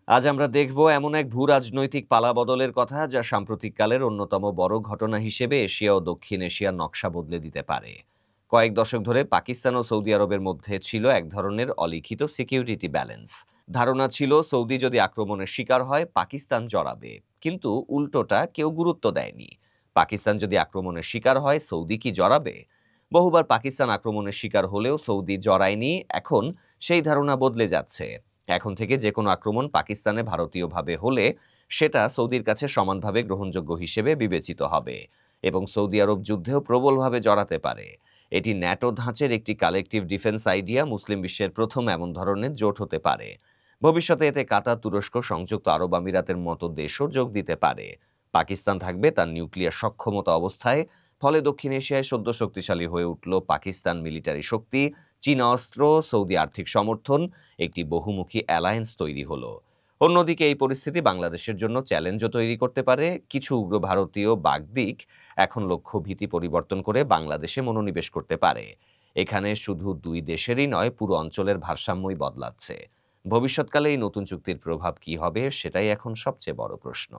আজ আমরা দেখব এমন এক ভূ রাজনৈতিক পালাবদলের কথা যা সাম্প্রতিককালের অন্যতম বড় ঘটনা হিসেবে এশিয়া ও দক্ষিণ এশিয়ার নকশা বদলে দিতে পারে। কয়েক দশক ধরে পাকিস্তান ও সৌদি আরবের মধ্যে ছিল এক ধরনের অলিখিত সিকিউরিটি ব্যালেন্স। ধারণা ছিল সৌদি যদি আক্রমণের শিকার হয় পাকিস্তান জড়াবে, কিন্তু উল্টোটা কেউ গুরুত্ব দেয়নি। পাকিস্তান যদি আক্রমণের শিকার হয় সৌদি কি জড়াবে? বহুবার পাকিস্তান আক্রমণের শিকার হলেও সৌদি জড়ায়নি। এখন সেই ধারণা বদলে যাচ্ছে। এখন থেকে যে কোনো আক্রমণ পাকিস্তানে ভারতীয়ভাবে হলে সেটা সৌদির কাছে সমানভাবে গ্রহণযোগ্য হিসেবে বিবেচিত হবে এবং সৌদি আরব যুদ্ধেও প্রবলভাবে জড়াতে পারে। এটি ন্যাটো ধাঁচের একটি কালেকটিভ ডিফেন্স আইডিয়া, মুসলিম বিশ্বের প্রথম এমন ধরনের জোট হতে পারে। ভবিষ্যতে এতে কাতার, তুরস্ক, সংযুক্ত আরব আমিরাতের মতো দেশও যোগ দিতে পারে। পাকিস্তান থাকবে তার নিউক্লিয়ার সক্ষমতা অবস্থায়। ফলে দক্ষিণ এশিয়ায় সদ্য শক্তিশালী হয়ে উঠল পাকিস্তান মিলিটারি শক্তি, চীনা অস্ত্র, সৌদি আর্থিক সমর্থন, একটি বহুমুখী অ্যালায়েন্স তৈরি হলো। অন্যদিকে এই পরিস্থিতি বাংলাদেশের জন্য চ্যালেঞ্জও তৈরি করতে পারে। কিছু উগ্র ভারতীয় বাগদিক এখন লক্ষ্য ভীতি পরিবর্তন করে বাংলাদেশে মনোনিবেশ করতে পারে। এখানে শুধু দুই দেশেরই নয়, পুরো অঞ্চলের ভারসাম্যই বদলাচ্ছে। ভবিষ্যৎকালে এই নতুন চুক্তির প্রভাব কি হবে সেটাই এখন সবচেয়ে বড় প্রশ্ন।